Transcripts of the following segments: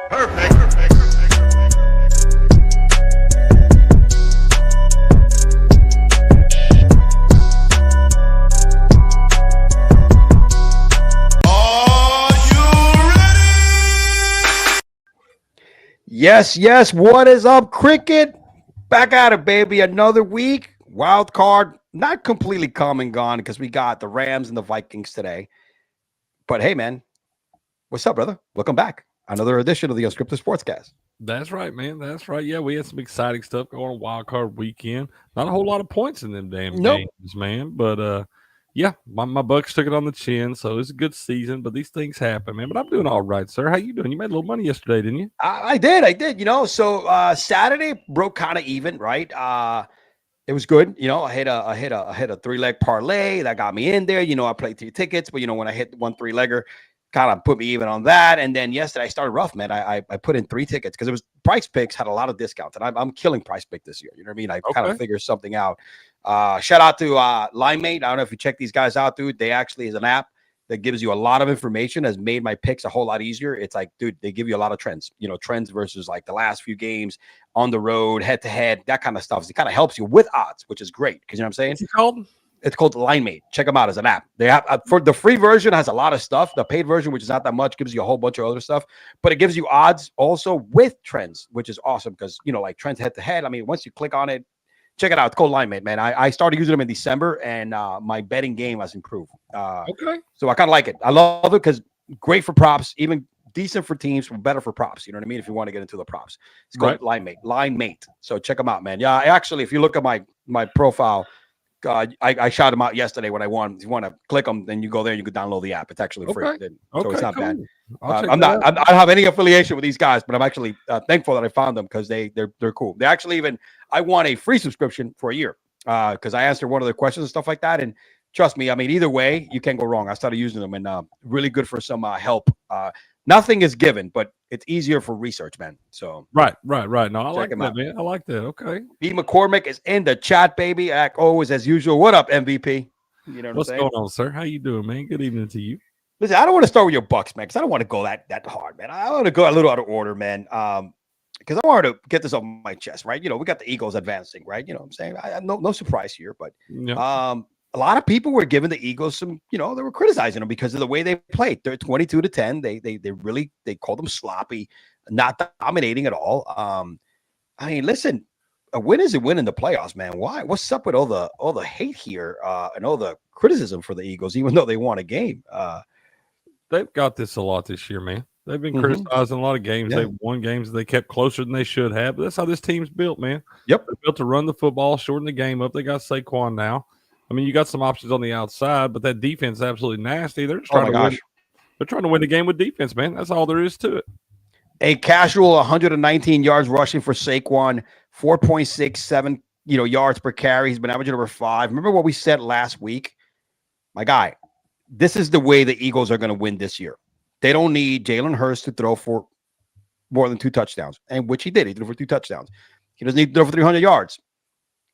Perfect. Yes. What is up, cricket? Back at it, baby. Another week. Wild card, not completely come and gone because we got the Rams and the Vikings today. But hey, man, what's up, brother? Welcome back. Another edition of the Unscripted Sportscast. That's right, man. That's right. Yeah, we had some exciting stuff going on Wildcard Weekend. Not a whole lot of points in them damn games, man. But yeah, my Bucks took it on the chin, so it's a good season. But these things happen, man. But I'm doing all right, sir. How you doing? You made a little money yesterday, didn't you? I did. So Saturday broke kind of even, right? It was good. I hit a 3-leg parlay that got me in there. I played 3 tickets, but when I hit 1 3-legger, kind of put me even on that. And then yesterday I started rough, man. I put in 3 tickets because it was Price Picks had a lot of discounts, and I'm killing Price Pick this year. You know what I mean? I kind of figured something out. Shout out to Limemate. I don't know if you check these guys out, dude. They actually is an app that gives you a lot of information, has made my picks a whole lot easier. It's like, dude, they give you a lot of trends, trends versus like the last few games on the road, head to head, that kind of stuff. So it kind of helps you with odds, which is great. Because you know what I'm saying? What's it called? It's called Linemate. Check them out as an app. They have for the free version has a lot of stuff. The paid version, which is not that much, gives you a whole bunch of other stuff, but it gives you odds also with trends, which is awesome because like trends head to head. I mean, once you click on it, check it out. It's called Linemate, man. I started using them in December, and my betting game has improved. So I kind of like it. I love it because great for props, even decent for teams, better for props. You know what I mean? If you want to get into the props, it's called Linemate. So check them out, man. Yeah, actually, if you look at my profile. I shot them out yesterday when I won. If you want to click them, then you go there and you can download the app. It's actually free. So it's not bad. I don't have any affiliation with these guys, but I'm actually thankful that I found them because they're cool. They actually I want a free subscription for a year because I answered one of their questions and stuff like that. And trust me, I mean, either way, you can't go wrong. I started using them and really good for some help. Nothing is given, but it's easier for research, man. So right. No, I like that, man. I like that. Okay. B. McCormick is in the chat, baby. Always as usual. What up, MVP? You know what's going on, sir? How you doing, man? Good evening to you. Listen, I don't want to start with your Bucks, man, because I don't want to go that hard, man. I want to go a little out of order, man. Because I wanted to get this off my chest, right? We got the Eagles advancing, right? You know what I'm saying? No surprise here, but a lot of people were giving the Eagles some, they were criticizing them because of the way they played. They're 22-10. They called them sloppy, not dominating at all. I mean, listen, a win is a win in the playoffs, man. Why? What's up with all the hate here and all the criticism for the Eagles, even though they won a game? They've got this a lot this year, man. They've been criticized in a lot of games. They've won games they kept closer than they should have. But that's how this team's built, man. Yep. They're built to run the football, shorten the game up. They got Saquon now. I mean, you got some options on the outside, but that defense is absolutely nasty. They're just trying to win. They're trying to win the game with defense, man. That's all there is to it. A casual 119 yards rushing for Saquon, 4.67 yards per carry. He's been averaging over 5. Remember what we said last week? My guy, this is the way the Eagles are going to win this year. They don't need Jalen Hurts to throw for more than 2 touchdowns, and which he did. He threw for 2 touchdowns. He doesn't need to throw for 300 yards.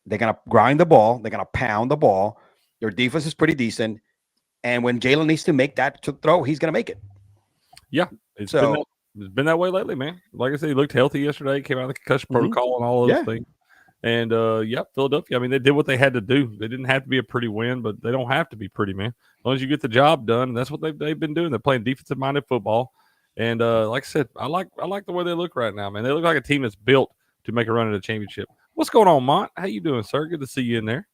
They're going to grind the ball. They're going to pound the ball. Their defense is pretty decent. And when Jalen needs to make that throw, he's going to make it. Yeah. It's been that way lately, man. Like I said, he looked healthy yesterday, came out of the concussion protocol and all those things. And, Philadelphia, I mean, they did what they had to do. They didn't have to be a pretty win, but they don't have to be pretty, man. As long as you get the job done, and that's what they've been doing. They're playing defensive-minded football. And like I said, I like the way they look right now, man. They look like a team that's built to make a run at a championship. What's going on, Mont? How you doing, sir? Good to see you in there.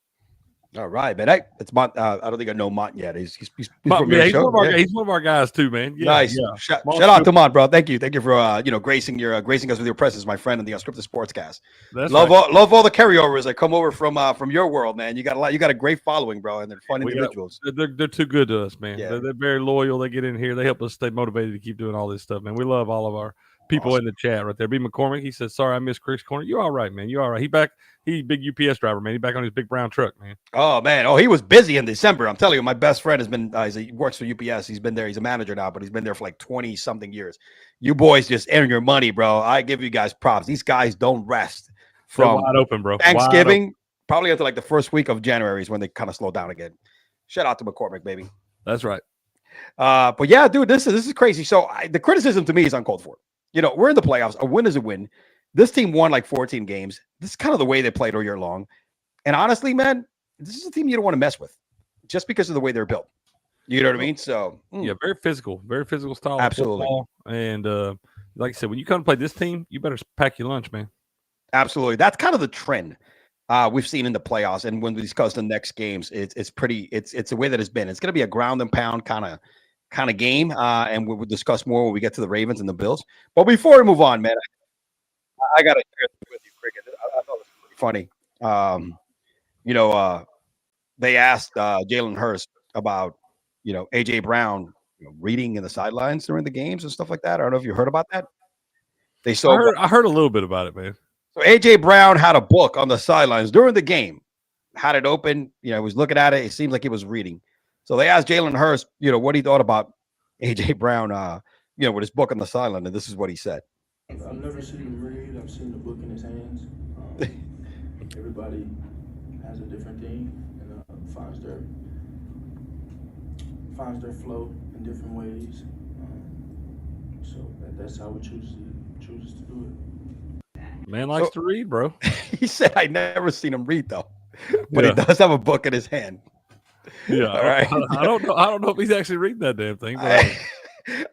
All right, man. It's Mont. I don't think I know Mont yet. He's from your show. He's one of our guys too, man. Yeah, nice. Yeah. Shout out to Mont, bro. Thank you for gracing us with your presence, my friend, in the Unscripted Sportscast. Love all the carryovers that come over from your world, man. You got a great following, bro, and they're fun individuals. They're too good to us, man. Yeah. They're very loyal. They get in here. They help us stay motivated to keep doing all this stuff, man. We love all of our people in the chat right there. B. McCormick, he says, sorry, I missed Chris Corner. You're all right, man. You're all right. He's a big UPS driver, man. He's back on his big brown truck, man. Oh, man. Oh, he was busy in December. I'm telling you, my best friend has been, he works for UPS. He's been there. He's a manager now, but he's been there for like 20-something years. You boys just earn your money, bro. I give you guys props. These guys don't rest from wide open, bro. Thanksgiving, probably until like the first week of January is when they kind of slow down again. Shout out to McCormick, baby. That's right. But yeah, dude, this is crazy. So the criticism to me is uncalled for. we're in the playoffs. A win is a win. This team won like 14 games. This is kind of the way they played all year long. And honestly, man, this is a team you don't want to mess with just because of the way they're built. You know what I mean? So yeah, very physical style absolutely. of football. And like I said, when you come to play this team, you better pack your lunch, man. Absolutely. That's kind of the trend we've seen in the playoffs. And when we discuss the next games, it's the way that it's been. It's going to be a ground and pound kind of game. And we'll discuss more when we get to the Ravens and the Bills. But before we move on, man, I got to share this with you, Cricket. I thought it was pretty funny. They asked Jalen Hurst about, AJ Brown reading in the sidelines during the games and stuff like that. I don't know if you heard about that. I heard a little bit about it, man. So AJ Brown had a book on the sidelines during the game, had it open, was looking at it. It seemed like he was reading. So they asked Jalen Hurst, what he thought about AJ Brown, with his book on the sideline, and this is what he said. I've never seen him read. I've seen the book in his hands. Everybody has a different thing and finds their flow in different ways. So that's how we chooses to do it. Man likes to read, bro. He said, "I never seen him read though, but he does have a book in his hand." Yeah, all right. I don't know if he's actually reading that damn thing. But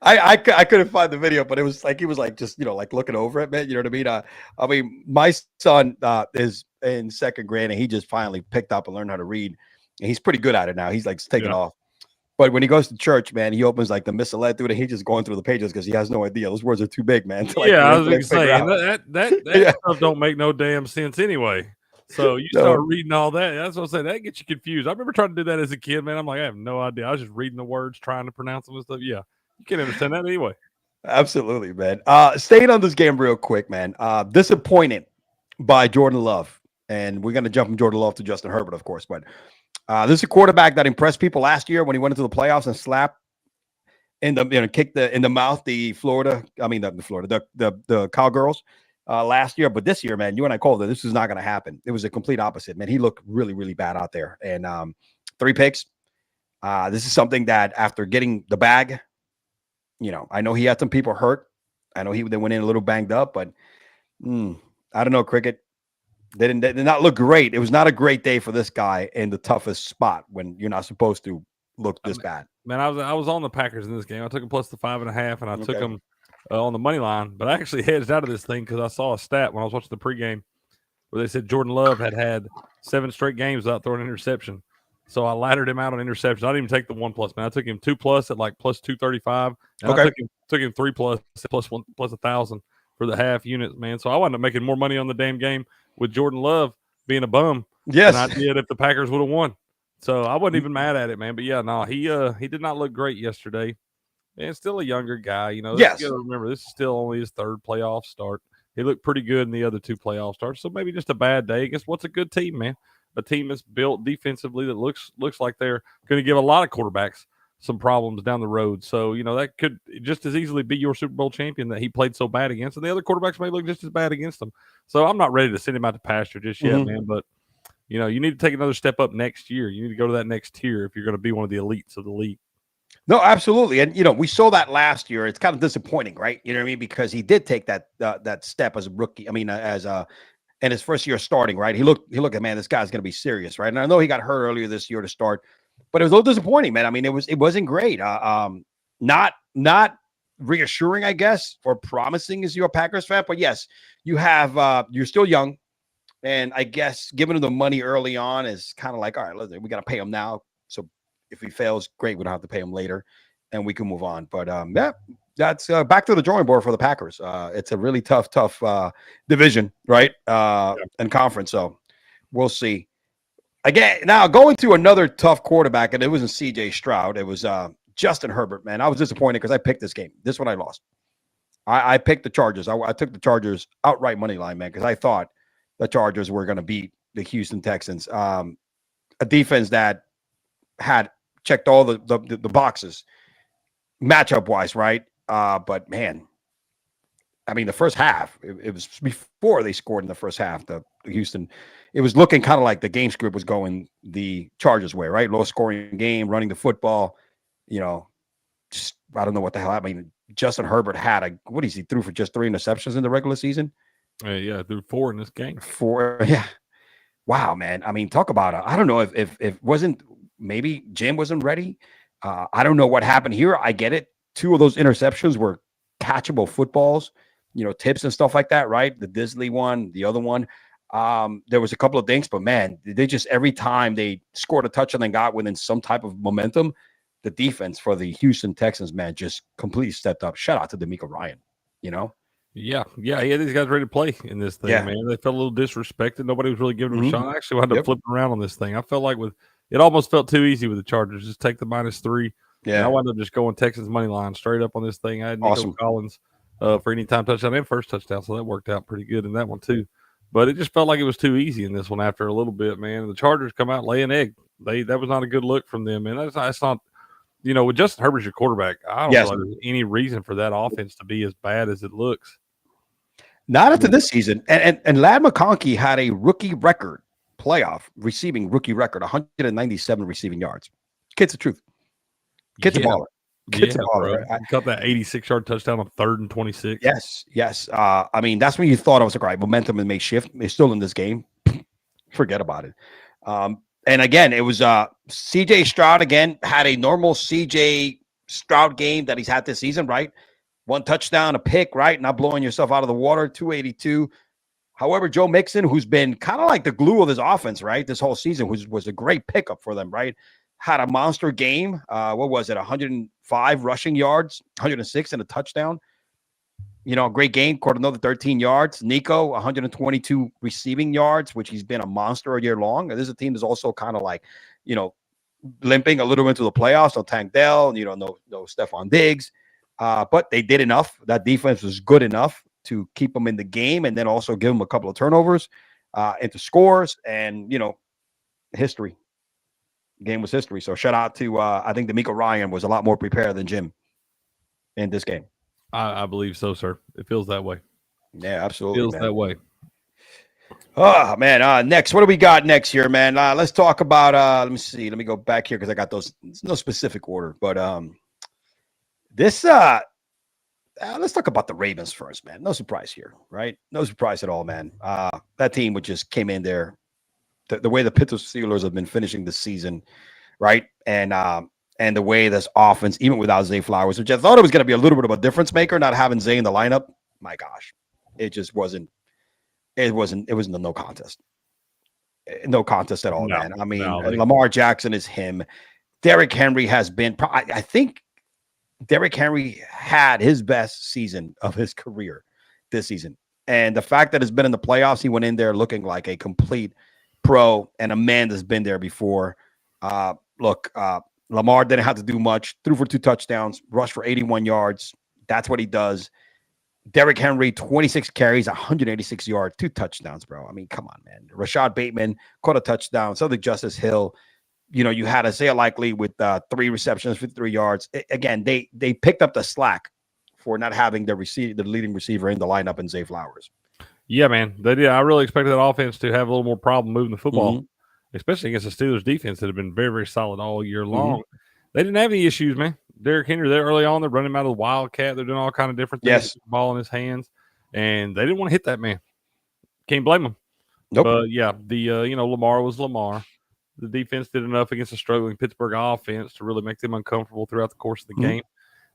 I couldn't find the video, but it was like he was like just like looking over it, man. You know what I mean? My son is in second grade, and he just finally picked up and learned how to read, and he's pretty good at it now. He's like taking off. But when he goes to church, man, he opens like the Missalette through it, and he's just going through the pages because he has no idea. Those words are too big, man. I was going to say that stuff don't make no damn sense anyway. So you start reading all that. That's what I say. That gets you confused. I remember trying to do that as a kid, man. I'm like, I have no idea. I was just reading the words, trying to pronounce them and stuff. Yeah, you can't understand that anyway. Absolutely, man. Staying on this game real quick, man. Disappointed by Jordan Love, and we're going to jump from Jordan Love to Justin Herbert, of course, but. This is a quarterback that impressed people last year when he went into the playoffs and slapped kicked in the mouth the Cowgirls last year. But this year, man, you and I called it. This is not going to happen. It was a complete opposite, man. He looked really, really bad out there, and 3 picks. This is something that after getting the bag, I know he had some people hurt. I know they went in a little banged up, but I don't know, Cricket. They did not look great. It was not a great day for this guy in the toughest spot when you're not supposed to look this bad. Man, I was on the Packers in this game. I took them plus the 5.5, and I took them on the money line. But I actually hedged out of this thing because I saw a stat when I was watching the pregame where they said Jordan Love had 7 straight games without throwing an interception. So I laddered him out on interceptions. I didn't even take the 1+, man. I took him 2+ at like plus 235, and I took him 3+ plus 1,000 for the half units, man. So I wound up making more money on the damn game with Jordan Love being a bum than I did if the Packers would have won. So I wasn't even mad at it, man. But yeah, no, he did not look great yesterday. And still a younger guy, Yes. You gotta remember, this is still only his 3rd playoff start. He looked pretty good in the other 2 playoff starts. So maybe just a bad day against what's a good team, man. A team that's built defensively that looks like they're going to give a lot of quarterbacks some problems down the road. So, that could just as easily be your Super Bowl champion that he played so bad against. And the other quarterbacks may look just as bad against them. So I'm not ready to send him out to pasture just yet, man. But, you need to take another step up next year. You need to go to that next tier if you're going to be one of the elites of the league. No, absolutely. And, we saw that last year. It's kind of disappointing, right? You know what I mean? Because he did take that step as a rookie. I mean, in his first year starting, right? He looked at, man, this guy's going to be serious, right? And I know he got hurt earlier this year to start. But it was a little disappointing, man. I mean, it wasn't great. Not reassuring, I guess, or promising as you're a Packers fan. But yes, you're still young, and I guess giving him the money early on is kind of like, all right, listen, we got to pay him now. So if he fails, great, we don't have to pay him later, and we can move on. But that's back to the drawing board for the Packers. It's a really tough division, right? And conference. So we'll see. Again, now going to another tough quarterback, and it wasn't C.J. Stroud. It was Justin Herbert, man. I was disappointed because I picked this game. This one I lost. I picked the Chargers. I took the Chargers outright money line, man, because I thought the Chargers were going to beat the Houston Texans. A defense that had checked all the boxes matchup-wise, right? But, man, I mean, the first half, it was before they scored in the first half, the Houston. It was looking kind of like the game script was going the Chargers way, right? Low scoring game, running the football, just, I don't know what the hell. I mean, Justin Herbert had what is he threw for just 3 interceptions in the regular season? Yeah, threw 4 in this game. 4, yeah. Wow, man. I mean, talk about it. I don't know if wasn't maybe Jim wasn't ready. I don't know what happened here. I get it. 2 of those interceptions were catchable footballs, tips and stuff like that, right? The Disley one, the other one. There was a couple of things, but man, they just every time they scored a touchdown and got within some type of momentum, the defense for the Houston Texans, man, just completely stepped up. Shout out to D'Amico Ryan, Yeah, these guys ready to play in this thing, man. They felt a little disrespected. Nobody was really giving them a shot. I actually wound up flipping around on this thing. I felt like it almost felt too easy with the Chargers. Just take the -3. Yeah, I wound up just going Texans money line straight up on this thing. I had Nico Collins for anytime touchdown and first touchdown, so that worked out pretty good in that one too. But it just felt like it was too easy in this one after a little bit, man. The Chargers come out lay an egg. That was not a good look from them, man. That's not. With Justin Herbert as your quarterback, I don't know there's any reason for that offense to be as bad as it looks. Not after this season. And Ladd McConkey had a rookie record, receiving rookie record, 197 receiving yards. Kid's the truth. Kid's a baller. Kid's a baller. Right? Got that 86-yard touchdown on 3rd and 26. Yes. I mean, that's when you thought I was like, all right, momentum may shift. It's still in this game. Forget about it. And again, it was C.J. Stroud again had a normal C.J. Stroud game that he's had this season, right? 1 touchdown, a pick, right? Not blowing yourself out of the water, 282. However, Joe Mixon, who's been kind of like the glue of this offense, right? This whole season was a great pickup for them, right? Had a monster game. What was it? 105 rushing yards, 106 and a touchdown. Great game. Caught another 13 yards. Nico, 122 receiving yards, which he's been a monster all year long. And this is a team that's also kind of like, limping a little into the playoffs. No Tank Dell, no Stephon Diggs. But they did enough. That defense was good enough to keep them in the game and then also give them a couple of turnovers into scores and, history. Game was history. So shout out to, I think D'Amico Ryan was a lot more prepared than Jim in this game. I believe so, sir. It feels that way. Yeah, absolutely. It feels that way. Oh, man. Next, what do we got next here, man? Let's talk about, let me see. Let me go back here because I got those. It's no specific order, but let's talk about the Ravens first, man. No surprise here, right? No surprise at all, man. That team would just came in there. The way the Pittsburgh Steelers have been finishing the season, right? And the way this offense, even without Zay Flowers, which I thought it was going to be a little bit of a difference maker, not having Zay in the lineup. My gosh, it just wasn't. It wasn't a no contest. No contest at all, man. I mean, Lamar Jackson is him. Derrick Henry has been. I think Derrick Henry had his best season of his career this season, and the fact that it's been in the playoffs, he went in there looking like a complete pro and a man that's been there before. Lamar didn't have to do much. Threw for 2 touchdowns, rushed for 81 yards. That's what he does. Derrick Henry, 26 carries, 186 yards, 2 touchdowns, bro. I mean, come on, man. Rashad Bateman caught a touchdown. So did Justice Hill. You had Isaiah Likely with 3 receptions, 53 yards. Again, they picked up the slack for not having the leading receiver in the lineup in Zay Flowers. Yeah, man. They did. I really expected that offense to have a little more problem moving the football. Especially against the Steelers defense that have been very, very solid all year long. They didn't have any issues, man. Derrick Henry, there early on, they're running him out of the Wildcat. They're doing all kind of different things with the ball in his hands. And they didn't want to hit that man. Can't blame them. Nope. But yeah, Lamar was Lamar. The defense did enough against a struggling Pittsburgh offense to really make them uncomfortable throughout the course of the game.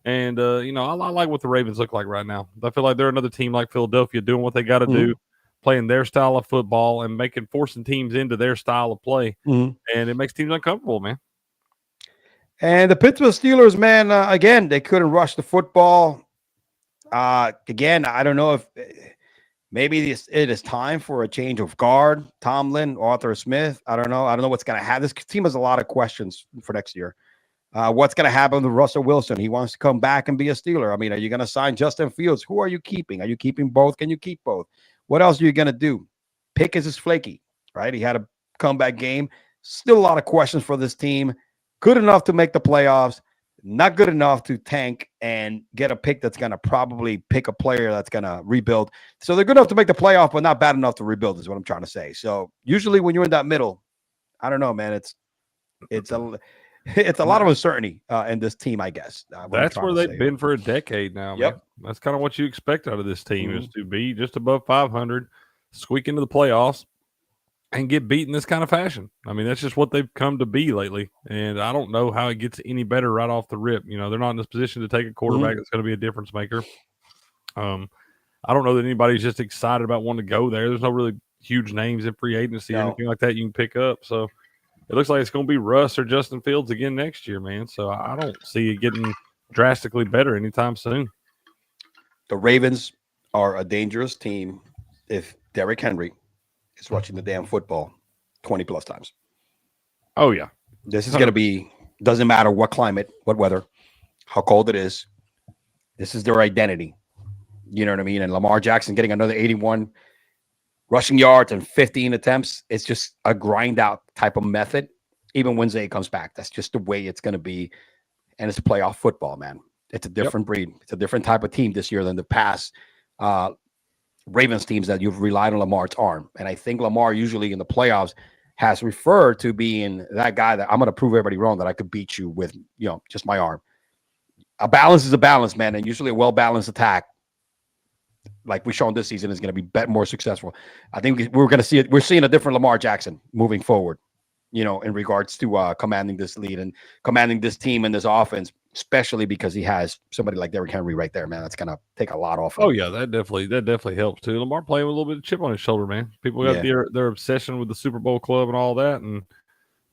And I like what the Ravens look like right now. I feel like they're another team like Philadelphia doing what they got to do. Playing their style of football and forcing teams into their style of play. And it makes teams uncomfortable, man. And the Pittsburgh Steelers, man, again, they couldn't rush the football. Again, I don't know if maybe it is time for a change of guard. Tomlin, Arthur Smith. I don't know. I don't know what's going to happen. This team has a lot of questions for next year. What's going to happen with Russell Wilson? He wants to come back and be a Steeler. I mean, are you going to sign Justin Fields? Who are you keeping? Are you keeping both? Can you keep both? What else are you going to do? Pickens is flaky, right? He had a comeback game. Still a lot of questions for this team. Good enough to make the playoffs. Not good enough to tank and get a pick that's going to probably pick a player that's going to rebuild. So they're good enough to make the playoff, but not bad enough to rebuild is what I'm trying to say. So usually when you're in that middle, I don't know, man, it's a lot of uncertainty in this team, I guess. That's where they've been for a decade now, man. That's kind of what you expect out of this team is to be just above 500, squeak into the playoffs, and get beat in this kind of fashion. I mean, that's just what they've come to be lately. And I don't know how it gets any better right off the rip. You know, they're not in this position to take a quarterback that's going to be a difference maker. I don't know that anybody's just excited about wanting to go there. There's no really huge names in free agency or anything like that you can pick up. So it looks like it's going to be Russ or Justin Fields again next year, man. So I don't see it getting drastically better anytime soon. The Ravens are a dangerous team if Derrick Henry is watching the damn football 20 plus times. Oh, yeah. This is going to be, doesn't matter what climate, what weather, how cold it is. This is their identity. You know what I mean? And Lamar Jackson getting another 81 rushing yards and 15 attempts. It's just a grind out type of method. Even when Zay comes back, that's just the way it's going to be. And it's playoff football, man. It's a different breed. It's a different type of team this year than the past Ravens teams that you've relied on Lamar's arm. And I think Lamar usually in the playoffs has referred to being that guy that I'm going to prove everybody wrong that I could beat you with, you know, just my arm. A balance is a balance, man. And usually a well-balanced attack, like we've shown this season, is going to be more successful. I think we're going to see it. We're seeing a different Lamar Jackson moving forward, you know, in regards to commanding this lead and commanding this team and this offense, especially because he has somebody like Derrick Henry right there, man. That's going to take a lot off. Oh, yeah, that definitely helps too. Lamar playing with a little bit of chip on his shoulder, man. People got their obsession with the Super Bowl club and all that, and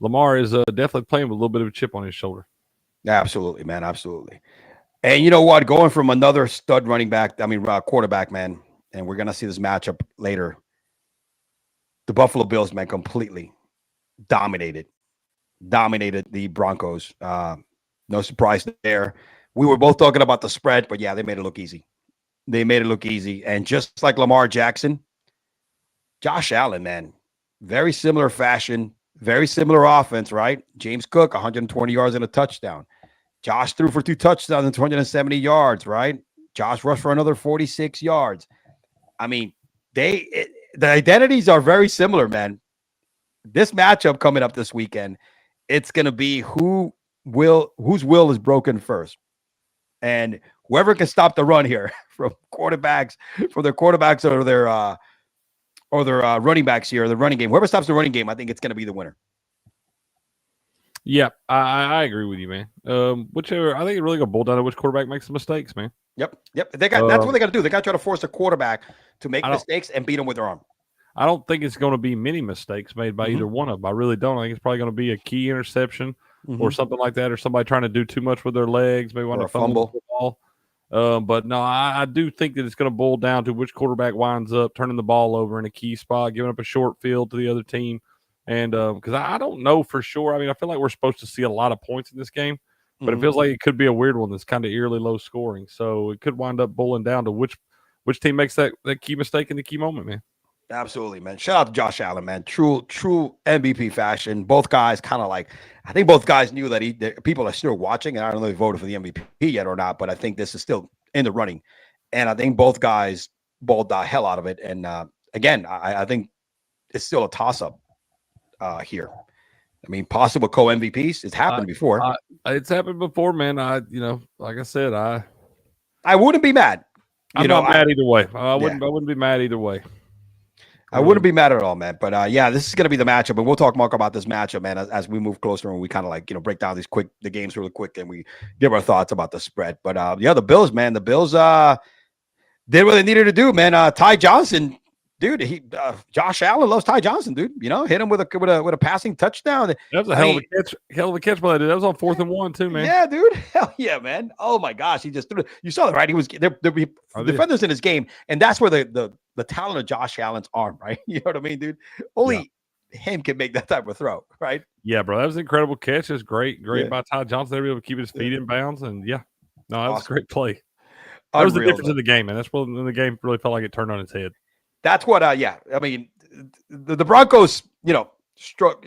Lamar is definitely playing with a little bit of a chip on his shoulder. Absolutely, man. Absolutely. And you know what? Going from another stud running back, quarterback, man, and we're going to see this matchup later. The Buffalo Bills, man, completely dominated the Broncos. No surprise there. We were both talking about the spread, but yeah, they made it look easy. And just like Lamar Jackson, Josh Allen, man, very similar fashion, very similar offense, right? James Cook, 120 yards and a touchdown. Josh threw for 2 touchdowns and 270 yards, right? Josh rushed for another 46 yards. I mean, the identities are very similar, man. This matchup coming up this weekend, it's going to be whose will is broken first. And whoever can stop the run here from their quarterbacks or their running backs here, the running game, whoever stops the running game, I think it's going to be the winner. Yeah, I agree with you, man. Whichever, I think it really going to boil down to which quarterback makes the mistakes, man. Yep. That's what they got to do. They got to try to force a quarterback to make mistakes and beat them with their arm. I don't think it's going to be many mistakes made by either one of them. I really don't. I think it's probably going to be a key interception or something like that, or somebody trying to do too much with their legs, maybe want to fumble the ball. But no, I do think that it's going to boil down to which quarterback winds up turning the ball over in a key spot, giving up a short field to the other team. And because I don't know for sure. I mean, I feel like we're supposed to see a lot of points in this game, but it feels like it could be a weird one that's kind of eerily low scoring. So it could wind up boiling down to which team makes that key mistake in the key moment, man. Absolutely, man. Shout out to Josh Allen, man. True MVP fashion. Both guys kind of like, I think both guys knew that people are still watching, and I don't know if they voted for the MVP yet or not, but I think this is still in the running. And I think both guys balled the hell out of it. And again, I think it's still a toss-up here. I mean, possible co-MVPs. It's happened before. It's happened before, man. Like I said, I wouldn't be mad. I'm not mad either way. I wouldn't be mad either way. I wouldn't be mad at all, man. But this is going to be the matchup, and we'll talk more about this matchup, man, as we move closer and we kind of break down the games really quick, and we give our thoughts about the spread. But the Bills, man, did what they needed to do, man. Ty Johnson, dude, Josh Allen loves Ty Johnson, dude. You know, hit him with a passing touchdown. That was a hell of a catch by that dude. That was on 4th and 1 too, man. Yeah, dude. Hell yeah, man. Oh my gosh, he just threw it. You saw that, right? He was there defenders in his game, and that's where the talent of Josh Allen's arm, right? You know what I mean, dude? Only him can make that type of throw, right? Yeah, bro. That was an incredible catch. It was great by Ty Johnson. They were able to keep his feet in bounds, and that was a great play. That was the difference in the game, man. That's when the game really felt like it turned on its head. That's what, I mean, the Broncos, stroke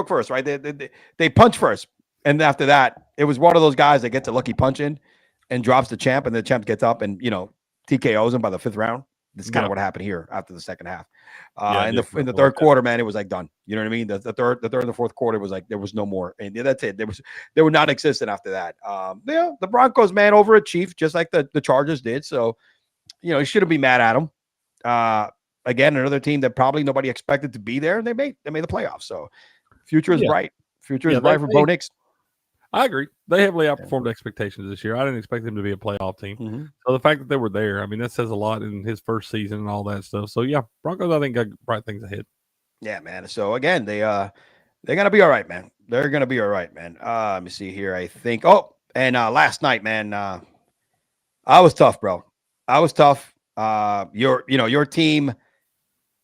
first, right? They punch first. And after that, it was one of those guys that gets a lucky punch in and drops the champ, and the champ gets up and, TKOs him by the 5th round. That's kind of what happened here after the second half. In the third like quarter, man, it was like done. You know what I mean? The third and the fourth quarter was like there was no more, and that's it. They were non-existent after that. The Broncos, man, overachieved just like the Chargers did. So, you shouldn't be mad at them. Again, another team that probably nobody expected to be there, and they made the playoffs. So, future is bright. Future is bright for Bo Nix. I agree. They heavily outperformed expectations this year. I didn't expect them to be a playoff team. Mm-hmm. So the fact that they were there, I mean, that says a lot in his first season and all that stuff. So yeah, Broncos, I think, got bright things ahead. Yeah, man. So again, they're gonna be all right, man. They're gonna be all right, man. Let me see here. I think. Oh, and last night, man, I was tough, bro. I was tough. Your team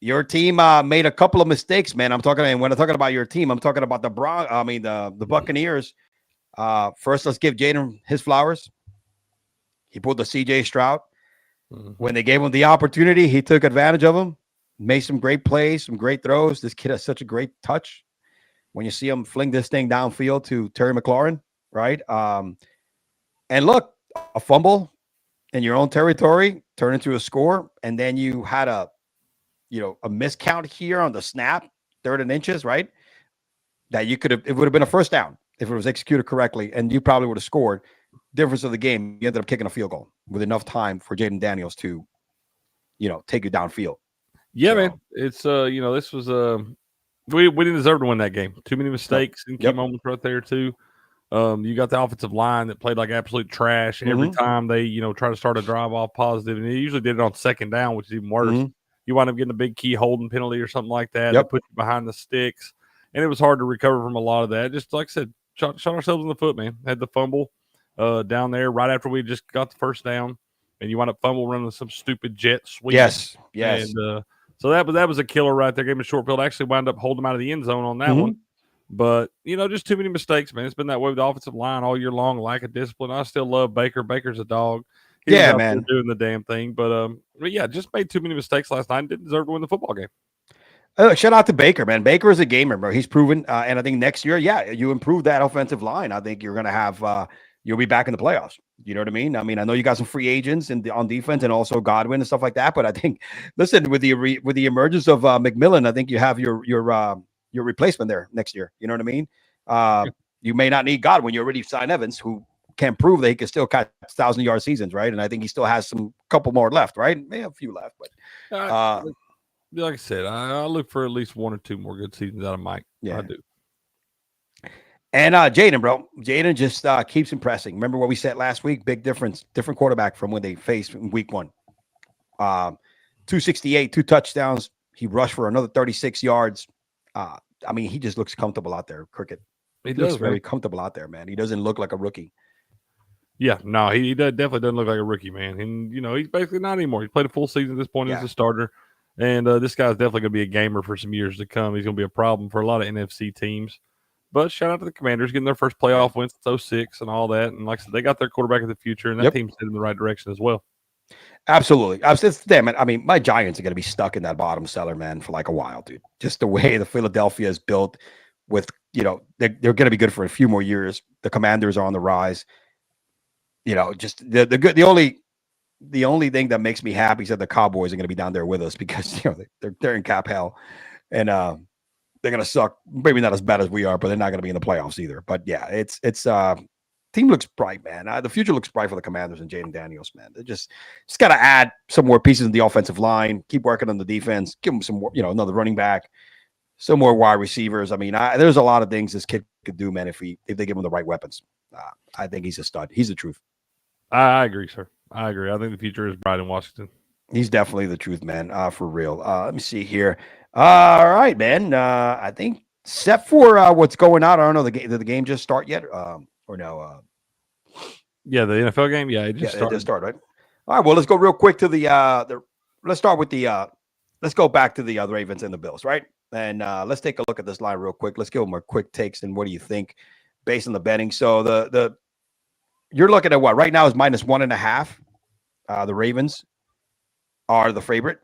made a couple of mistakes, man. When I'm talking about your team, I'm talking about the Buccaneers. First, let's give Jayden his flowers. He pulled the CJ Stroud. Mm-hmm. When they gave him the opportunity, he took advantage of him, made some great plays, some great throws. This kid has such a great touch. When you see him fling this thing downfield to Terry McLaurin, right? And look, a fumble in your own territory turned into a score, and then you had a miscount here on the snap, 3rd and inches, right? That it would have been a first down if it was executed correctly, and you probably would have scored. Difference of the game, you ended up kicking a field goal with enough time for Jayden Daniels to, take you downfield. Yeah, man. It's this was we didn't deserve to win that game. Too many mistakes and key moments right there too. You got the offensive line that played like absolute trash every time they, try to start a drive off positive, and they usually did it on second down, which is even worse. Mm-hmm. You wind up getting a big key holding penalty or something like that. They put you behind the sticks, and it was hard to recover from a lot of that. Just like I said, shot ourselves in the foot, man. Had the fumble down there right after we just got the first down, and you wind up fumble running some stupid jet sweep. Yes. And so that was a killer right there. Gave him a short field. Actually wound up holding him out of the end zone on that one. But, just too many mistakes, man. It's been that way with the offensive line all year long, lack of discipline. I still love Baker. Baker's a dog. He was out there doing the damn thing. But yeah, just made too many mistakes last night and didn't deserve to win the football game. Shout out to Baker, man. Baker is a gamer, bro. He's proven. And I think next year, you improve that offensive line. I think you're going to have you'll be back in the playoffs. You know what I mean? I mean, I know you got some free agents on defense and also Godwin and stuff like that. But I think, listen, with the emergence of McMillan, I think you have your replacement there next year. You know what I mean? You may not need Godwin. You already signed Evans, who can prove that he can still catch 1,000-yard seasons, right? And I think he still has some couple more left, right? Maybe a few left, but like I said, I look for at least 1 or 2 more good seasons out of Mike. Yeah, I do. And Jayden, bro, Jayden just keeps impressing. Remember what we said last week? Big difference, different quarterback from when they faced in week 1. 268, 2 touchdowns. He rushed for another 36 yards. I mean, he just looks comfortable out there, Cricket. He looks very comfortable out there, man. He doesn't look like a rookie. Yeah, no, he definitely doesn't look like a rookie, man. And, he's basically not anymore. He played a full season at this point as a starter. And this guy's definitely going to be a gamer for some years to come. He's going to be a problem for a lot of NFC teams. But shout out to the Commanders getting their first playoff win since 06 and all that. And like I said, they got their quarterback of the future, and that team's headed in the right direction as well. Absolutely. I mean, my Giants are going to be stuck in that bottom cellar, man, for like a while, dude. Just the way the Philadelphia is built with, they're going to be good for a few more years. The Commanders are on the rise. Just the only thing that makes me happy is that the Cowboys are going to be down there with us because, they're in cap hell. And, they're going to suck. Maybe not as bad as we are, but they're not going to be in the playoffs either. But yeah, it's team looks bright, man. The future looks bright for the Commanders and Jayden Daniels, man. They just got to add some more pieces in the offensive line, keep working on the defense, give them some more, another running back, some more wide receivers. I mean, there's a lot of things this kid could do, man, if they give him the right weapons. I think he's a stud. He's the truth. I agree, sir. I agree. I think the future is bright in Washington. He's definitely the truth, man, for real. Let me see here. All right, man. I think set for what's going on. I don't know. Did the game just start yet? Or no? Yeah, the NFL game. Yeah, it just started, right? All right. Well, let's go real quick to let's start with let's go back to the Ravens and the Bills, right? And let's take a look at this line real quick. Let's give them our quick takes and what do you think based on the betting. So you're looking at what right now is -1.5. The Ravens are the favorite.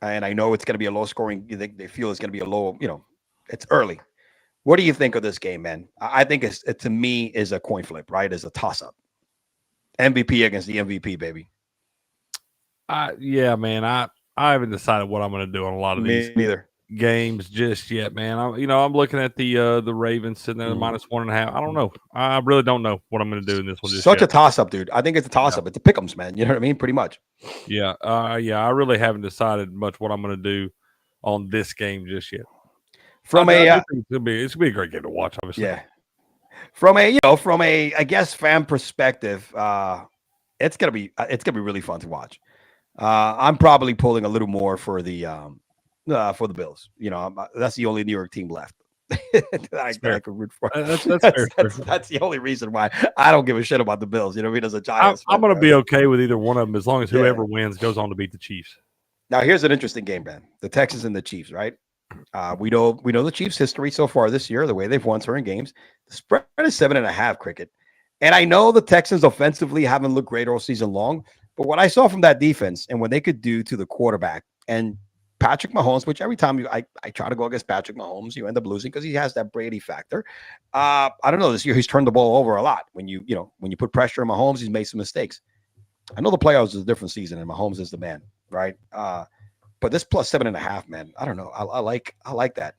And I know it's going to be a low scoring. They feel it's going to be a low, it's early. What do you think of this game, man? I think it to me is a coin flip, right? It's a toss up. MVP against the MVP, baby. Yeah, man. I haven't decided what I'm going to do on a lot of these games just yet, man. I'm looking at the Ravens sitting there -1.5. I don't know. I really don't know what I'm going to do in this one. Such a toss up, dude. I think it's a toss up. It's a pick'ems, man. You know what I mean? Pretty much. Yeah. I really haven't decided much what I'm going to do on this game just yet. It's gonna be a great game to watch, obviously. Yeah. From a I guess fan perspective, it's gonna be really fun to watch. I'm probably pulling a little more for the Bills. That's the only New York team left that I could root for. That's the only reason why I don't give a shit about the Bills. You know what I mean? As a Giants, I'm going to be okay with either one of them as long as whoever wins goes on to beat the Chiefs. Now, here's an interesting game, Ben. The Texans and the Chiefs, right? We know the Chiefs' history so far this year, the way they've won certain games. The spread is 7.5, Cricket. And I know the Texans offensively haven't looked great all season long, but what I saw from that defense and what they could do to the quarterback and Patrick Mahomes, which every time I try to go against Patrick Mahomes, you end up losing because he has that Brady factor. I don't know. This year he's turned the ball over a lot. When you put pressure on Mahomes, he's made some mistakes. I know the playoffs is a different season and Mahomes is the man, right? But this plus 7.5, man, I don't know. I like that.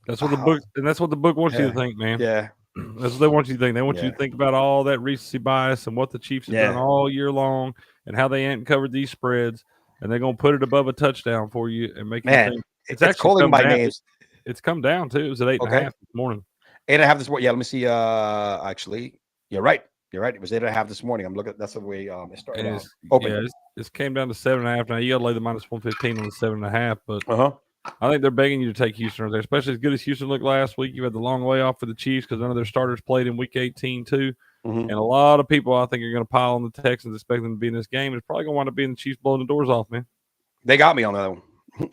That's what the book wants you to think, man. Yeah. That's what they want you to think. They want you to think about all that recency bias and what the Chiefs have done all year long and how they ain't covered these spreads. And they're going to put it above a touchdown for you and make you think. It's actually calling by names. It's come down, too. It was at 8.5 this morning. 8.5 this morning. Yeah, let me see. Actually, you're right. It was 8.5 this morning. I'm looking. That's the way it started out. Yeah, it came down to 7.5. Now, you got to lay the -115 on the 7.5. But I think they're begging you to take Houston right there, especially as good as Houston looked last week. You had the long layoff for the Chiefs because none of their starters played in Week 18 too. And a lot of people, I think, are going to pile on the Texans, expecting them to be in this game. It's probably going to wind up being the Chiefs blowing the doors off, man. They got me on that one.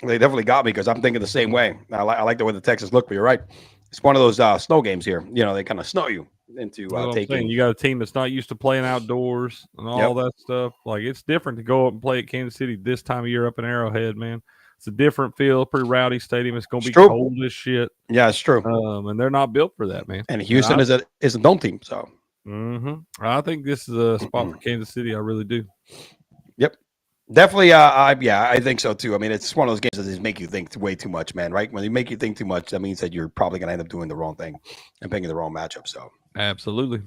They definitely got me because I'm thinking the same way. I like the way the Texans look, but you're right. It's one of those snow games here. They kind of snow you into taking. You got a team that's not used to playing outdoors and all that stuff. Like, it's different to go up and play at Kansas City this time of year up in Arrowhead, man. It's a different feel, pretty rowdy stadium. It's going to be cold as shit. Yeah, it's true. And they're not built for that, man. And Houston is a dome team, so. I think this is a spot for Kansas City. I really do. Yep. Definitely. I think so too. I mean, it's one of those games that just make you think way too much, man. Right? When you make you think too much, that means that you're probably going to end up doing the wrong thing and picking the wrong matchup. So. Absolutely.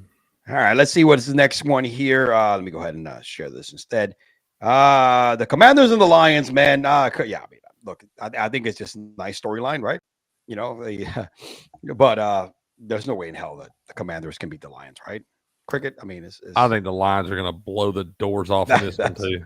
All right. Let's see what is the next one here. Let me go ahead and share this instead. The Commanders and the Lions, man. Look, I think it's just a nice storyline, right? But there's no way in hell that the Commanders can beat the Lions, right? Cricket, I mean, I think the Lions are going to blow the doors off of this one, too.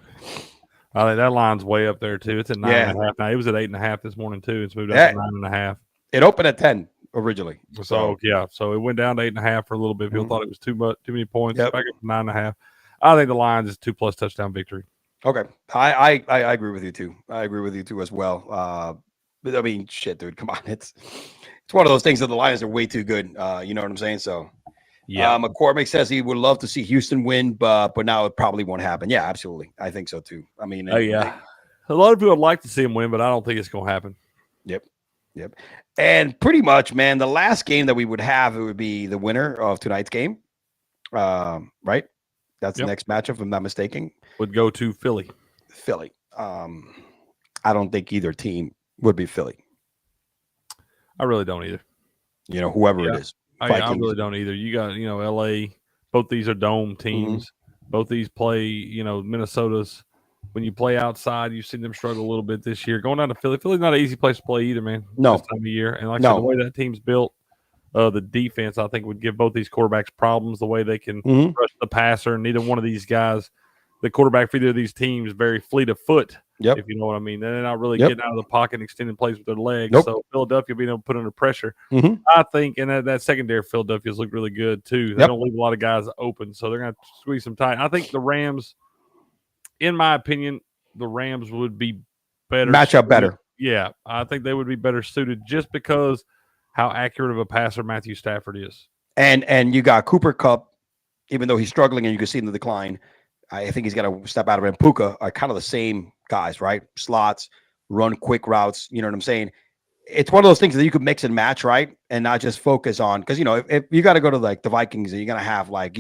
I think that line's way up there, too. It's at 9.5 now. It was at 8.5 this morning, too. It's moved up to 9.5. It opened at 10 originally. So it went down to 8.5 for a little bit. People thought it was too many points. Back up to 9.5. I think the Lions is 2+ touchdown victory. Okay. I agree with you too. I agree with you too as well. But I mean, shit, dude, come on. It's one of those things that the Lions are way too good. You know what I'm saying? So McCormick says he would love to see Houston win, but now it probably won't happen. Yeah, absolutely. I think so too. I mean, a lot of people would like to see him win, but I don't think it's going to happen. Yep. And pretty much, man, the last game that we would have, it would be the winner of tonight's game. Right? That's the next matchup, if I'm not mistaken. Would go to Philly. I don't think either team would be Philly. I really don't either. Whoever it is. I really don't either. You got, LA. Both these are dome teams. Both these play, Minnesota's. When you play outside, you've seen them struggle a little bit this year. Going down to Philly. Philly's not an easy place to play either, man. No. This time of year. And like I said, the way that team's built, the defense, I think, would give both these quarterbacks problems, the way they can rush the passer. And neither one of these guys, the quarterback for either of these teams, very fleet of foot, if you know what I mean. They're not really getting out of the pocket and extending plays with their legs. So Philadelphia being able to put under pressure, I think, and that secondary Philadelphia's look really good too. They don't leave a lot of guys open, so they're going to squeeze them tight. I think the Rams, in my opinion, the Rams would be better. Match up better. Yeah, I think they would be better suited just because how accurate of a passer Matthew Stafford is. And you got Cooper Kupp, even though he's struggling and you can see in the decline, I think he's got to step out of it. And Puka are kind of the same guys, right? Slots, run quick routes. You know what I'm saying? It's one of those things that you could mix and match, right? And not just focus on, because, if you got to go to like the Vikings and you're going to have like,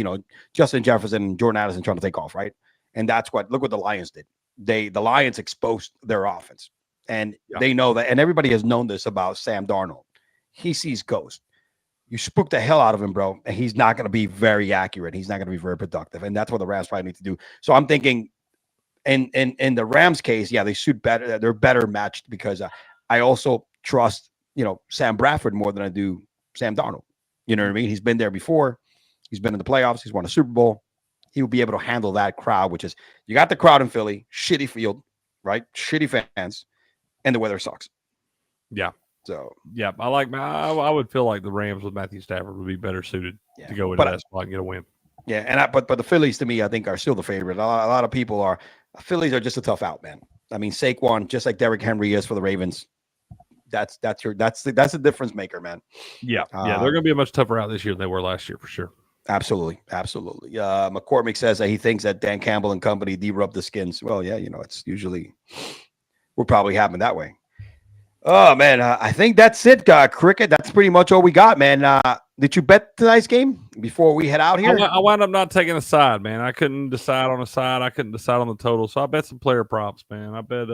Justin Jefferson and Jordan Addison trying to take off, right? And look what the Lions did. the Lions exposed their offense, and they know that, and everybody has known this about Sam Darnold. He sees ghosts. You spook the hell out of him, bro, and he's not going to be very accurate. He's not going to be very productive, and that's what the Rams probably need to do. So I'm thinking, in the Rams case, they suit better. They're better matched because I also trust Sam Bradford more than I do Sam Darnold. You know what I mean? He's been there before. He's been in the playoffs. He's won a Super Bowl. He will be able to handle that crowd, which is, you got the crowd in Philly, shitty field, right? Shitty fans, and the weather sucks. Yeah. So, I would feel like the Rams with Matthew Stafford would be better suited to go into that spot and get a win. Yeah, and but the Phillies, to me, I think are still the favorite. A lot of people are. Phillies are just a tough out, man. I mean, Saquon, just like Derrick Henry is for the Ravens. That's the difference maker, man. Yeah, they're going to be a much tougher out this year than they were last year for sure. Absolutely. McCormick says that he thinks that Dan Campbell and company de-rub the skins. Well, yeah, it's usually will probably happen that way. Oh man, I think that's it, Cricket. That's pretty much all we got, man. Did you bet tonight's game before we head out here? I wound up not taking a side, man. I couldn't decide on a side. I couldn't decide on the total, so I bet some player props, man. I bet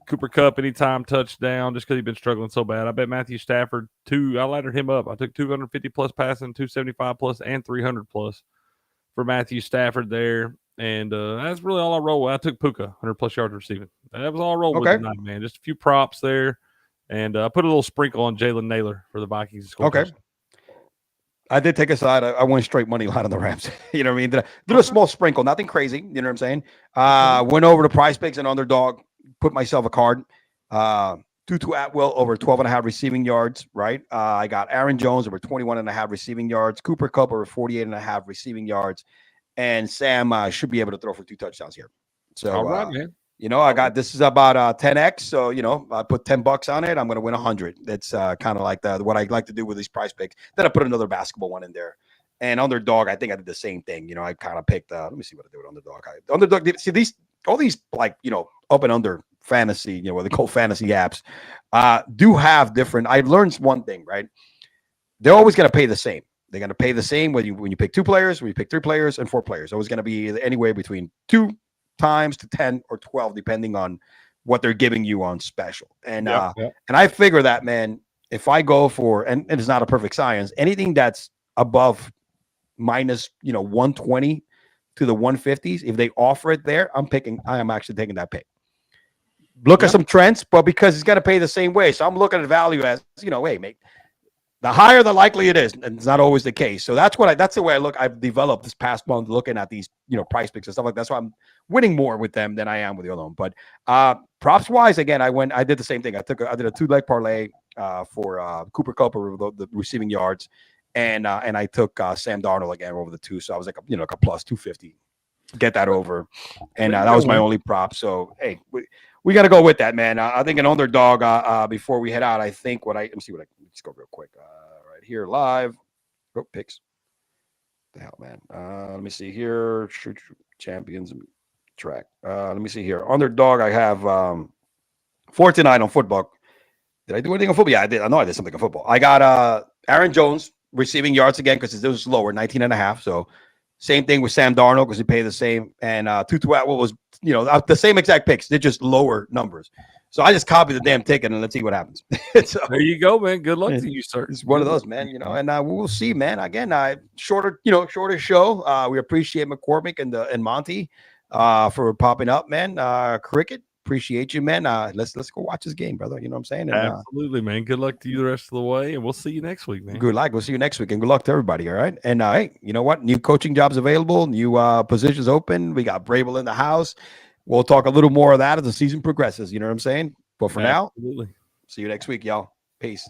Cooper Kupp anytime touchdown just because he's been struggling so bad. I bet Matthew Stafford I laddered him up. I took 250 plus passing, 275 plus, and 300 plus for Matthew Stafford there. And that's really all I rolled with. I took Puka, 100 plus yards receiving. That was all I rolled with tonight, man. Just a few props there. And I put a little sprinkle on Jalen Naylor for the Vikings. Okay. I did take a side. I went straight money line on the Rams. You know what I mean? Did a small sprinkle, nothing crazy. You know what I'm saying? Went over to Prize Picks and Underdog. Put myself a card. Tutu Atwell over 12.5 receiving yards, right? I got Aaron Jones over 21.5 receiving yards. Cooper Kupp over 48.5 receiving yards. And Sam should be able to throw for 2 touchdowns here. So, all right, man. I got, this is about 10x. So, I put $10 on it. I'm going to win 100. That's kind of like what I like to do with these Prize Picks. Then I put another basketball one in there. And Underdog, I think I did the same thing. I kind of picked, let me see what I did with Underdog. Underdog, see all these like, up and under fantasy, what they call fantasy apps, do have different. I learned one thing, right? They're always going to pay the same. They're going to pay the same when you pick 2 players, when you pick 3 players, and 4 players. It's always going to be anywhere between 2 times to 10 or 12, depending on what they're giving you on special. And and I figure that, man, if I go for, and it's not a perfect science, anything that's above minus 120 to the 150s, if they offer it there, I am actually taking that pick. Look at some trends, but because it's got to pay the same way. So I'm looking at value as, hey, mate, the higher the likely it is, and it's not always the case. So that's the way I've developed this past month looking at these, Prize Picks and stuff like that. That's why I'm winning more with them than I am with the other one. But props wise, again, I did the same thing. I did a 2-leg parlay for Cooper Kupp over the receiving yards, and I took Sam Darnold again over the 2. So I was like a plus 250, get that over, and that was my only prop. So hey, we got to go with that, man. I think an Underdog before we head out. I think let me see what let's go real quick. Right here, live. Picks. The hell, man. Let me see here. Champions track. Let me see here. Underdog, I have 49 on football. Did I do anything on football? Yeah, I did. I know I did something on football. I got Aaron Jones receiving yards again because it was lower, 19.5. So same thing with Sam Darnold because he paid the same. And Tutu Atwell was, the same exact picks. They're just lower numbers. So I just copied the damn ticket and let's see what happens. So, there you go, man. Good luck to you, sir. It's one of those, man. And we'll see, man. Again, shorter show. We appreciate McCormick and Monty for popping up, man. Cricket, appreciate you, man. Let's go watch this game, brother. You know what I'm saying? And, absolutely, man. Good luck to you the rest of the way, and we'll see you next week, man. Good luck. We'll see you next week, and good luck to everybody. All right. And hey, you know what? New coaching jobs available. New positions open. We got Brable in the house. We'll talk a little more of that as the season progresses. You know what I'm saying? But for now, see you next week, y'all. Peace.